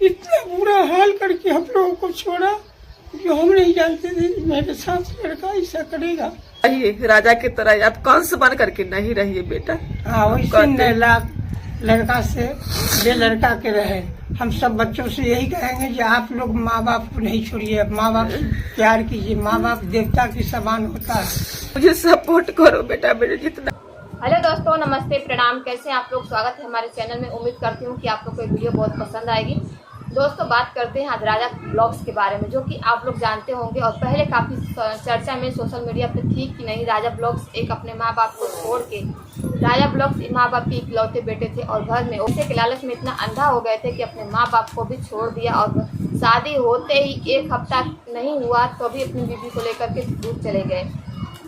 इतना बुरा हाल करके हम लोगों को छोड़ा जो हम नहीं जानते थे मेरे साथ लड़का ऐसा करेगा। राजा की तरह आप कंस बन करके नहीं रहिए बेटा। हाँ, वैसे लाख लड़का से बे लड़का के रहे। हम सब बच्चों से यही कहेंगे कि आप लोग माँ बाप को नहीं छोड़िए, माँ बाप प्यार कीजिए। माँ बाप देवता के समान होता है। मुझे सपोर्ट करो बेटा मेरे जितना। हेलो दोस्तों, नमस्ते, प्रणाम। कैसे हैं आप लोग? स्वागत है हमारे चैनल में। उम्मीद करती हूँ कि आप लोग को ये वीडियो बहुत पसंद आएगी। दोस्तों, बात करते हैं आज राजा ब्लॉग्स के बारे में, जो कि आप लोग जानते होंगे और पहले काफ़ी चर्चा में सोशल मीडिया पे थी कि नहीं, राजा ब्लॉग्स एक अपने माँ बाप को छोड़ के, राजा ब्लॉग्स माँ बाप के इकलौते बेटे थे और घर में उसे के लालच में इतना अंधा हो गए थे कि अपने माँ बाप को भी छोड़ दिया और शादी होते ही एक हफ्ता नहीं हुआ तो भी अपनी बीवी को लेकर के दूर चले गए।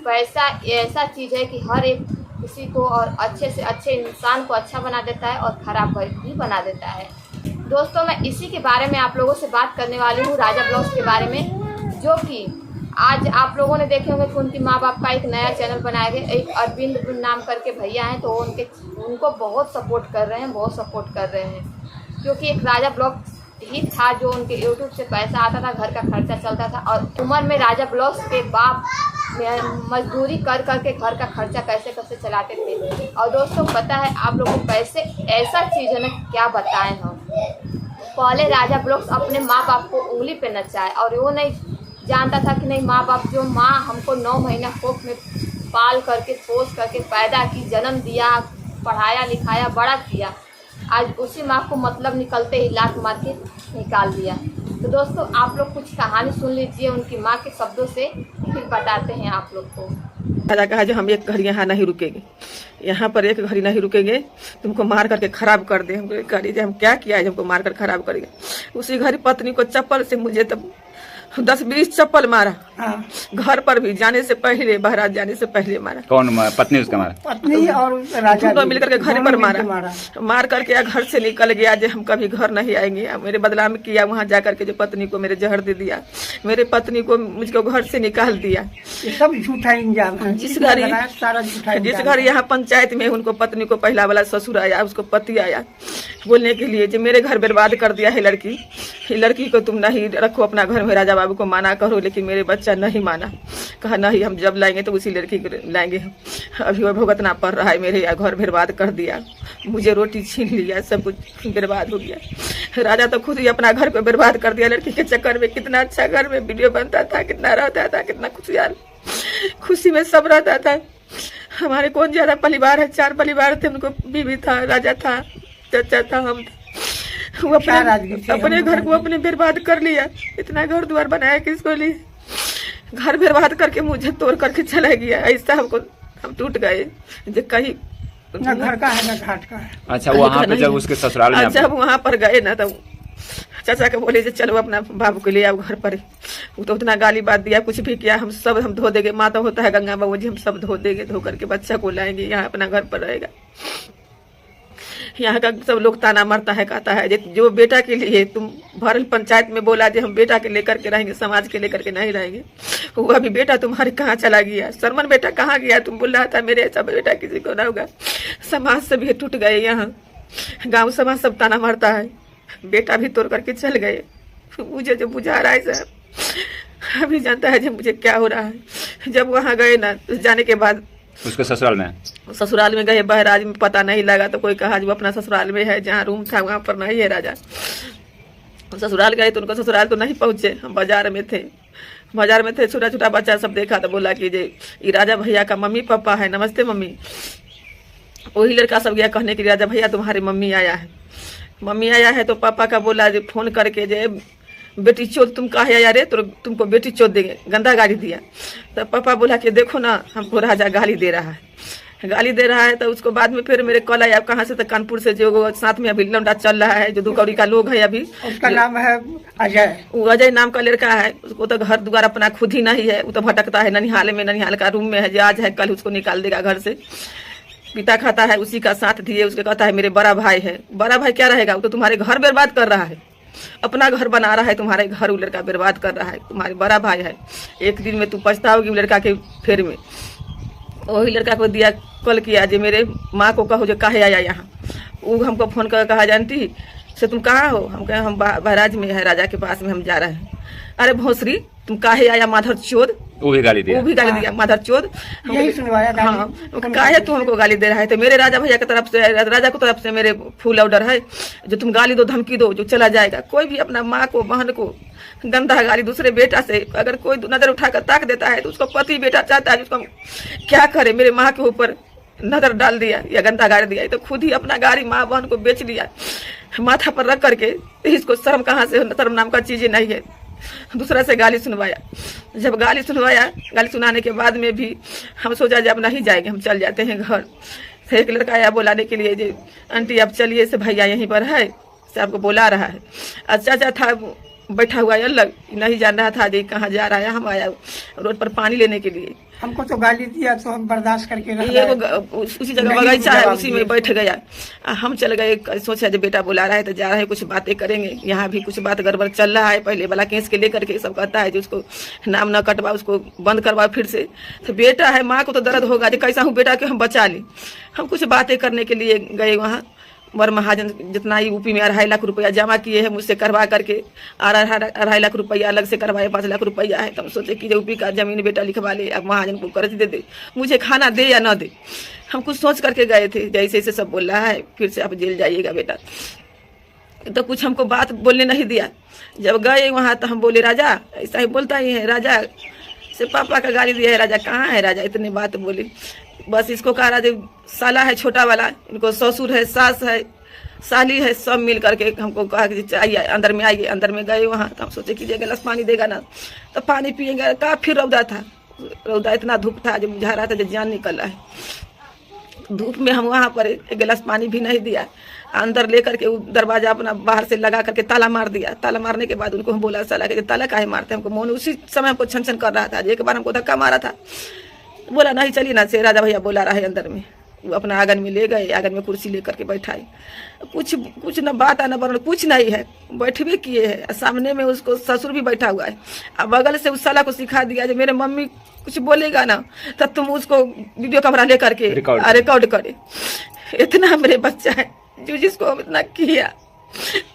पैसा ऐसा चीज़ है कि हर एक किसी को और अच्छे से अच्छे इंसान को अच्छा बना देता है और ख़राब भी बना देता है। दोस्तों, मैं इसी के बारे में आप लोगों से बात करने वाली हूँ, राजा ब्लॉग्स के बारे में, जो कि आज आप लोगों ने देखे होंगे कि उनकी माँ बाप का एक नया चैनल बनाया गया। एक अरविंद नाम करके भैया हैं, तो उनको बहुत सपोर्ट कर रहे हैं, क्योंकि एक राजा ब्लॉग्स ही था जो उनके यूट्यूब से पैसा आता था, घर का खर्चा चलता था। और उम्र में राजा ब्लॉग्स के बाप मजदूरी कर करके घर का खर्चा कैसे कैसे चलाते थे। और दोस्तों, पता है आप लोगों को पैसे ऐसा चीज़ है ना, क्या बताएं हम। पहले राजा ब्लॉग्स अपने माँ बाप को उंगली पे नचाए और वो नहीं जानता था कि नहीं, माँ बाप जो माँ हमको 9 महीना कोख में पाल करके पोस करके पैदा की, जन्म दिया, पढ़ाया लिखाया, बड़ा किया, आज उसी माँ को मतलब निकलते ही लात मार के निकाल दिया। तो दोस्तों, आप लोग कुछ कहानी सुन लीजिए उनकी माँ के शब्दों से, फिर बताते हैं आप लोग को। राजा कहा जो हम एक घड़ी यहाँ नहीं रुकेंगे, यहाँ पर एक घड़ी नहीं रुकेंगे, तुमको मार करके खराब कर दे। हम कह हम क्या किया है हमको मार कर खराब करेंगे। उसी घड़ी पत्नी को चप्पल से मुझे तब 10-20 चप्पल मारा। हाँ। घर पर भी जाने से पहले, बारात जाने से पहले मारा। कौन पत्नी उसका मारा? पत्नी और राजा दोनों मिलकर के घर पर मार करके घर से निकल गया जो हम कभी घर नहीं आएंगे। मेरे बदला में किया, वहाँ जा करके जो पत्नी को मेरे जहर दे दिया, मेरे पत्नी को मुझको घर से निकाल दिया। ये सब झूठा इंजाम है। जिस घर यहाँ पंचायत में उनको पत्नी को पहला वाला ससुर आया, उसको पति आया बोलने के लिए जो मेरे घर बर्बाद कर दिया है लड़की को तुम नहीं रखो अपना घर में, राजा बाबू को माना करो। लेकिन मेरे बच्चा नहीं माना, कहा नहीं हम जब लाएंगे तो उसी लड़की को लाएंगे। अभी वो भुगतना पड़ रहा है, मेरे घर बर्बाद कर दिया, मुझे रोटी छीन लिया, सब कुछ बर्बाद हो गया। राजा तो खुद ही अपना घर को बर्बाद कर दिया लड़की के चक्कर में। कितना अच्छा घर में वीडियो बनता था, कितना रहता था, कितना खुशी में सब रहता था। हमारे कौन ज्यादा परिवार है, 4 परिवार थे, उनको बीवी था, राजा था, चाचा था, हम वो अपने घर को अपने बर्बाद कर लिया। इतना घर द्वार बनाया किसको लिए, घर बर्बाद करके मुझे तोड़ करके चला गया। ऐसा हम टूट गए जो कहीं ना घर का है ना घाट का है। अच्छा, वहाँ पे जब उसके ससुराल में जब वहाँ पर गए ना, तब चाचा के बोले जो चलो अपना बाबू को ले आओ घर पर। वो तो उतना गाली बात दिया, कुछ भी किया, हम सब धो देंगे। माता होता है गंगा बाबू जी, हम सब धो देंगे, धो करके बच्चा को लाएंगे, यहाँ अपना घर पर रहेगा। यहाँ का सब लोग ताना मारता है, कहता है जो बेटा के लिए तुम भरल पंचायत में बोला जो हम बेटा के लेकर के रहेंगे, समाज के लेकर के नहीं रहेंगे, वो अभी बेटा तुम्हारे कहाँ चला गया? सरमन बेटा कहाँ गया? तुम बोल रहा था मेरे ऐसा बेटा किसी को ना होगा। समाज से भी टूट गए, यहाँ गांव समाज सब ताना मारता है, बेटा भी तोड़ करके चल गए। मुझे जो बुझा रहा है साहब, अभी जानता है जो मुझे क्या हो रहा है। जब वहाँ गए ना, जाने के बाद उसके ससुराल में गए, बहराज में पता नहीं लगा, तो कोई कहा जो अपना ससुराल में है, जहाँ रूम था वहाँ पर नहीं है राजा। ससुराल गए तो उनको ससुराल तो नहीं पहुँचे, हम बाजार में थे, छोटा छोटा बच्चा सब देखा तो बोला कि ये राजा भैया का मम्मी पापा है, नमस्ते मम्मी। वही लड़का सब गया कहने के लिए राजा भैया तुम्हारी मम्मी आया है। तो पापा का बोला जो फोन करके जे बेटी चोद तुम कहा यार रे, तो तुमको बेटी चोद देंगे, गंदा गाली दिया। तो पापा बोला कि देखो ना हमको राजा गाली दे रहा है। तो उसको बाद में फिर मेरे कॉल आया, कहाँ से, तो कानपुर से, जो साथ में अभी लौंडा चल रहा है, जो 2 कौड़ी का लोग है अभी, उसका नाम है अजय। वो अजय नाम का लड़का है। उसको तो घर द्वार अपना खुद ही नहीं है, वो तो भटकता है ननिहाल का रूम में है, जो आज है कल उसको निकाल देगा घर से। पिता खाता है, उसी का साथ दिए, उसके कहता है मेरे बड़ा भाई है। बड़ा भाई क्या रहेगा, वो तो तुम्हारे घर बर्बाद कर रहा है, अपना घर बना रहा है, तुम्हारे घर वो लड़का बर्बाद कर रहा है। तुम्हारे बड़ा भाई है, एक दिन में तू पछताओगी लड़का के फेर में। वही लड़का को दिया, कॉल किया जो मेरे माँ को कहो जो काहे आया यहाँ। वो हमको फोन कर कहा जानती से तुम कहाँ हो? हम कहे हम बहराज में है, राजा के पास में हम जा रहे हैं। अरे भोसरी तुम काहे आया माधर चोद? वो भी गाली दिया, माधर चोद। यही सुनवाया गाली। हाँ, काहे तू हमको गाली दे रहा है? तो मेरे राजा भैया की तरफ से, राजा की तरफ से मेरे फुल ऑर्डर है, जो तुम गाली दो, धमकी दो, जो चला जाएगा। कोई भी अपना माँ को, बहन को गंदा गाली दूसरे बेटा से अगर कोई नजर उठाकर ताक देता है तो उसको पति बेटा चाहता है उसको क्या करे? मेरे माँ के ऊपर नजर डाल दिया या गंदा गाड़ी दिया, तो खुद ही अपना गाड़ी माँ बहन को बेच लिया माथा पर रख करके। इसको शर्म कहाँ से? शर्म नाम का चीज नहीं है। दूसरा से गाली सुनवाया। जब गाली सुनवाया, गाली सुनाने के बाद में भी हम सोचा जब नहीं जाएंगे, हम चल जाते हैं घर। फिर एक लड़का आया बुलाने के लिए, जो आंटी आप चलिए, से भैया यहीं पर है, से आपको बुला रहा है। चाचा था बैठा हुआ अलग, नहीं जान रहा था जी कहाँ जा रहा है। हम आया रोड पर पानी लेने के लिए, हमको तो गाली दिया तो हम बर्दाश्त करके रह ये गए। उसी जगह बगीचा है, उसी में बैठ गया। हम चल गए, सोचा जब बेटा बुला रहा है तो जा रहे हैं, कुछ बातें करेंगे। यहाँ भी कुछ बात गड़बड़ चल रहा है। पहले वाला केस के लेकर के सब कहता है जो उसको नाम न कटवा, उसको बंद करवा फिर से। तो बेटा है, माँ को तो दर्द होगा जो कैसा हूँ बेटा के हम बचा ली। हम कुछ बातें करने के लिए गए वहाँ। वर महाजन जितना ही यूपी में 2.5 लाख रुपया जमा किए हैं मुझसे करवा करके, 2.5 लाख रुपया अलग से करवाए, 5 लाख रुपया है। तो हम सोचे कि यूपी का जमीन बेटा लिखवा ले, अब महाजन को कर्ज दे दे, मुझे खाना दे या न दे। हम कुछ सोच करके गए थे। जैसे ऐसे सब बोल रहा है फिर से आप जेल जाइएगा बेटा, तो कुछ हमको बात बोलने नहीं दिया। जब गए वहाँ तो हम बोले राजा ऐसा ही बोलता ही है, राजा से पापा का गाली दिया है। राजा कहाँ है? राजा इतने बात बोले। बस इसको कहा राजा साला है छोटा वाला, इनको ससुर है, सास है, साली है, सब मिल करके हमको कहा कि चाहिए अंदर में आइए। अंदर में गए वहाँ तो हम सोचे कि ये गिलास पानी देगा ना, तो पानी पिएंगे। काफी रौदा था, रौदा इतना धूप था जो बुझा रहा था जो जान निकल रहा है। धूप में हम वहाँ पर एक गिलास पानी भी नहीं दिया। अंदर लेकर के दरवाजा अपना बाहर से लगा करके ताला मार दिया। ताला मारने के बाद उनको हम बोला साला के ताला काहे मारते? हमको मोन उसी समय हमको छन छन कर रहा था। एक बार हमको धक्का मारा था, बोला नहीं चलिए ना से राजा भैया बोला रहा है अंदर में। वो अपना आंगन में ले गए, आंगन में कुर्सी लेकर के बैठाए। कुछ न बात न बन, कुछ नहीं है, बैठवे किए है। सामने में उसको ससुर भी बैठा हुआ है। अब बगल से उस साला को सिखा दिया जो मेरे मम्मी कुछ बोलेगा ना तब तुम उसको वीडियो कैमरा ले करके रिकॉर्ड करे। इतना मेरे बच्चा है जो जिसको इतना किया,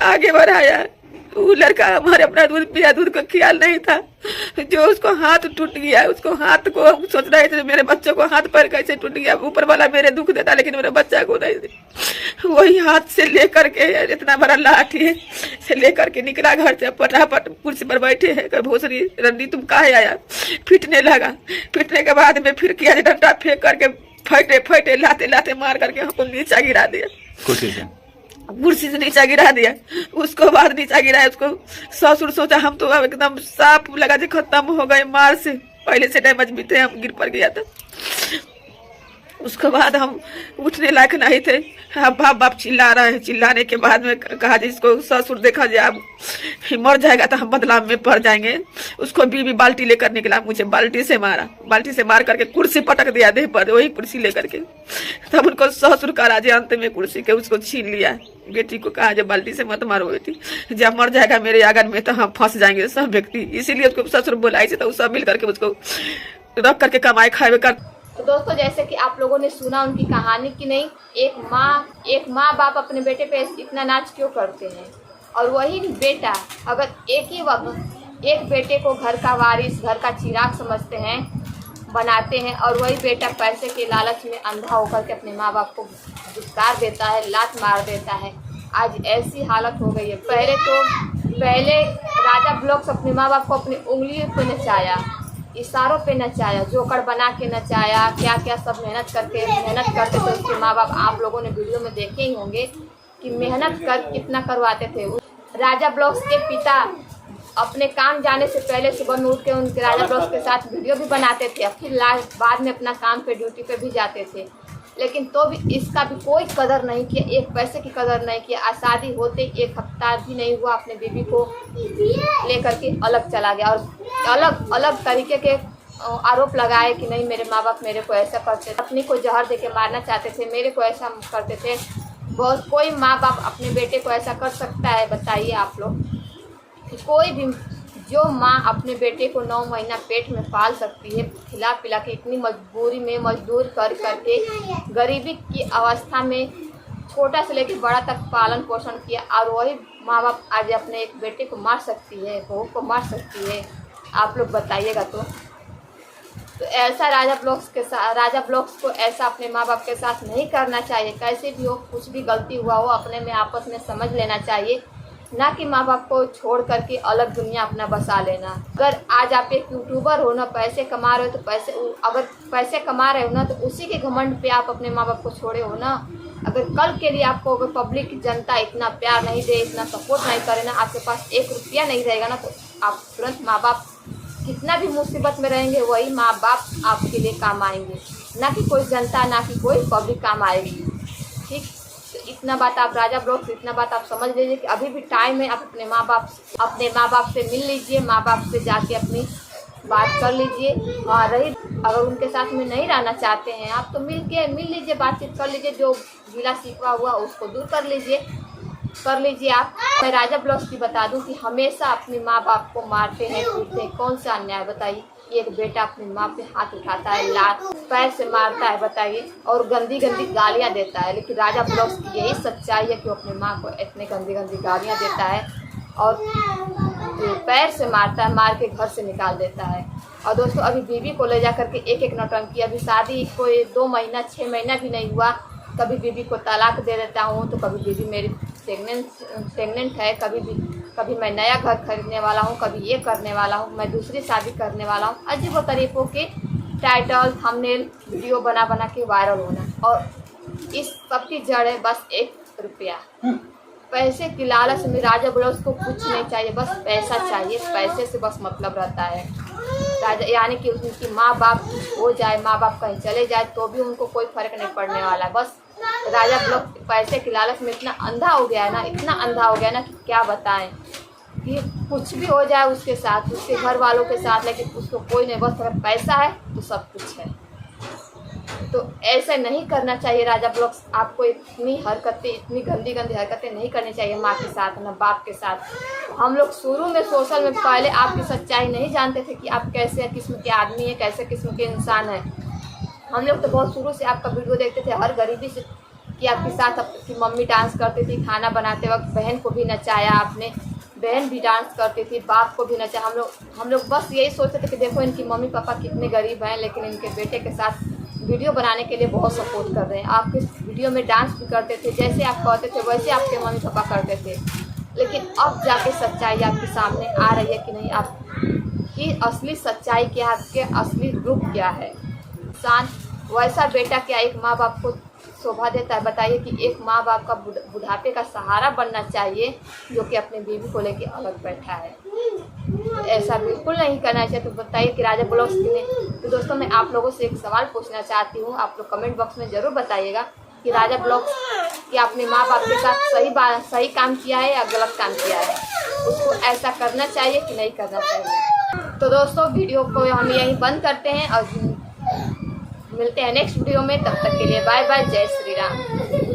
आगे बढ़ाया। वो लड़का हमारे अपना दूध पिया, दूध का ख्याल नहीं था। जो उसको हाथ टूट गया, उसको हाथ को सोच रहे थे मेरे बच्चों को हाथ पैर कैसे टूट गया। ऊपर वाला मेरे दुख देता लेकिन मेरे बच्चा को नहीं दे। वही हाथ से लेकर के इतना बड़ा लाठी से लेकर के निकला घर से, फटाफट कुर्सी पर बैठे हैं। भोसरी रंडी तुम काहे आया? पीटने लगा। पीटने के बाद में फिर किया डंडा फेंक करके फटे लाते लाते मार करके हमको नीचा गिरा दिया। कुर्सी से नीचा गिरा दिया। उसको बाद नीचा गिराया उसको ससुर सोचा हम तो अब एकदम साफ लगा जो खत्म हो गए मार से। पहले से डैमेज भी थे, हम गिर पड़ गया था। उसके बाद हम उठने लायक नहीं थे। अब बाप बाप चिल्ला रहे हैं। चिल्लाने के बाद में कहा जिसको ससुर देखा जाए अब मर जाएगा तो हम बदलाव में पड़ जाएंगे। उसको बीवी बाल्टी लेकर निकला, मुझे बाल्टी से मारा। बाल्टी से मार करके कुर्सी पटक दिया देह पर, वही कुर्सी लेकर के। तब उनको ससुर का राजे अंत में कुर्सी के उसको छीन लिया। बेटी को कहा जब बाल्टी से मत मारो बेटी, जब मर जाएगा मेरे आंगन में तो हम फंस जाएंगे सब व्यक्ति। इसीलिए उसको ससुर बुलाई से तो सब मिल करके उसको रख करके कमाए खाए कर। तो दोस्तों जैसे कि आप लोगों ने सुना उनकी कहानी कि नहीं, एक माँ बाप अपने बेटे पे इतना नाच क्यों करते हैं। और वही बेटा अगर एक ही वक्त एक बेटे को घर का वारिस, घर का चिराग समझते हैं, बनाते हैं, और वही बेटा पैसे के लालच में अंधा होकर के अपने माँ बाप को दुष्कार देता है, लात मार देता है। आज ऐसी हालत हो गई है। पहले राजा ब्लॉग्स अपने माँ बाप को अपनी उंगलियों पे नचाया, इशारों पे नचाया, जोकर बना के नचाया, क्या क्या सब मेहनत करते थे उसके माँ बाप। आप लोगों ने वीडियो में देखे ही होंगे कि मेहनत कर कितना करवाते थे। राजा ब्लॉग्स के पिता अपने काम जाने से पहले सुबह में उठ के उनके राजा ब्लॉग्स के साथ वीडियो भी बनाते थे, फिर बाद में अपना काम पे ड्यूटी पे भी जाते थे। लेकिन तो भी इसका भी कोई कदर नहीं किया, एक पैसे की कदर नहीं किया। आज शादी होते 1 हफ्ता भी नहीं हुआ अपने बीवी को लेकर के अलग चला गया, और अलग तरीके के आरोप लगाए कि नहीं मेरे माँ बाप मेरे को ऐसा करते थे, अपनी को जहर दे के मारना चाहते थे, मेरे को ऐसा करते थे। बहुत कोई माँ बाप अपने बेटे को ऐसा कर सकता है? बताइए आप लोग। कोई भी जो माँ अपने बेटे को 9 महीना पेट में पाल सकती है, खिला पिला के, इतनी मजबूरी में मजदूर कर करके गरीबी की अवस्था में छोटा से लेकर बड़ा तक पालन पोषण किया, और वही माँ बाप आज अपने एक बेटे को मार सकती है, बहू को मार सकती है? आप लोग बताइएगा। तो ऐसा राजा ब्लॉग्स को ऐसा अपने माँ बाप के साथ नहीं करना चाहिए। कैसे भी हो, कुछ भी गलती हुआ हो अपने में आपस में समझ लेना चाहिए, ना कि माँ बाप को छोड़ करके अलग दुनिया अपना बसा लेना। अगर आज आप एक यूट्यूबर हो ना, पैसे कमा रहे हो, तो अगर पैसे कमा रहे हो ना, तो उसी के घमंड पे आप अपने माँ बाप को छोड़े हो ना। अगर कल के लिए आपको अगर पब्लिक जनता इतना प्यार नहीं दे, इतना सपोर्ट नहीं करे ना, आपके पास 1 रुपया नहीं रहेगा ना, तो आप तुरंत माँ बाप कितना भी मुसीबत में रहेंगे, वही माँ बाप आपके लिए काम आएंगे, ना कि कोई जनता, ना कि कोई पब्लिक काम आएगी। ठीक, तो इतना बात आप राजा ब्लॉग्स, इतना बात आप समझ लीजिए कि अभी भी टाइम है। आप अपने माँ बाप से मिल लीजिए, माँ बाप से जाके अपनी बात कर लीजिए। और रही, अगर उनके साथ में नहीं रहना चाहते हैं आप, तो मिल लीजिए, बातचीत कर लीजिए, जो गिला शिकवा हुआ उसको दूर कर लीजिए आप। मैं राजा ब्लॉग्स की बता दूं कि हमेशा अपनी माँ बाप को मारते हैं, पीटते हैं। कौन सा अन्याय बताइए? एक बेटा अपनी माँ पे हाथ उठाता है, लात पैर से मारता है, बताइए, और गंदी गंदी गालियाँ देता है। लेकिन राजा ब्लॉग्स की यही सच्चाई है कि वो अपनी माँ को इतने गंदी गंदी गालियाँ देता है और पैर से मारता है, मार के घर से निकाल देता है। और दोस्तों, अभी बीवी को ले जा करके एक नौटंकी, अभी शादी कोई 2 महीना 6 महीना भी नहीं हुआ, कभी बीवी को तलाक दे देता हूँ, तो कभी बीवी मेरी प्रेग्नेंट है, कभी मैं नया घर खरीदने वाला हूँ, कभी ये करने वाला हूँ, मैं दूसरी शादी करने वाला हूँ। अजीब तरीकों के टाइटल थंबनेल वीडियो बना के वायरल होना, और इस सब की जड़ है बस 1 रुपया। पैसे की लालच में राजा ब्लॉग्स को कुछ नहीं चाहिए, बस पैसा चाहिए, पैसे से बस मतलब रहता है। राजा यानी कि उनकी माँ बाप हो जाए, माँ बाप कहीं चले जाए, तो भी उनको कोई फर्क नहीं पड़ने वाला। बस राजा ब्लॉग पैसे की लालच में इतना अंधा हो गया है ना, इतना अंधा हो गया ना कि क्या बताएं, कि कुछ भी हो जाए उसके साथ, उसके घर वालों के साथ, लेकिन उसको कोई नहीं, बस अगर पैसा है तो सब कुछ है। तो ऐसे नहीं करना चाहिए राजा ब्लॉग्स। आपको इतनी गंदी हरकतें नहीं करनी चाहिए माँ के साथ, ना बाप के साथ। हम लोग शुरू में सोशल में पहले आपकी सच्चाई नहीं जानते थे कि आप कैसे किस्म के आदमी हैं, कैसे किस्म के इंसान हैं। हम लोग तो बहुत शुरू से आपका वीडियो देखते थे, हर गरीबी से, कि आपके साथ आपकी मम्मी डांस करती थी, खाना बनाते वक्त बहन को भी नचाया आपने, बहन भी डांस करती थी, बाप को भी नचाया। हम लोग बस यही सोचते थे कि देखो इनकी मम्मी पापा कितने गरीब हैं, लेकिन इनके बेटे के साथ वीडियो बनाने के लिए बहुत सपोर्ट कर रहे हैं। आप इस वीडियो में डांस भी करते थे, जैसे आप कहते थे वैसे आपके मम्मी पापा करते थे। लेकिन अब जाके सच्चाई आपके सामने आ रही है कि नहीं, आपकी असली सच्चाई क्या है, आपके असली रूप क्या है। इंसान वैसा बेटा क्या एक माँ बाप को शोभा देता है? बताइए कि एक माँ बाप का बुढ़ापे का सहारा बनना चाहिए, जो कि अपने बीवी को लेके अलग बैठा है। तो ऐसा बिल्कुल नहीं करना चाहिए। तो बताइए कि राजा ब्लॉग्स ने, तो दोस्तों मैं आप लोगों से एक सवाल पूछना चाहती हूँ, आप लोग कमेंट बॉक्स में ज़रूर बताइएगा कि राजा ब्लॉग्स कि अपने माँ बाप के साथ सही काम किया है या गलत काम किया है, उसको ऐसा करना चाहिए कि नहीं करना चाहिए। तो दोस्तों वीडियो को हम यहीं बंद करते हैं और मिलते हैं नेक्स्ट वीडियो में। तब तक के लिए बाय बाय, जय श्री राम।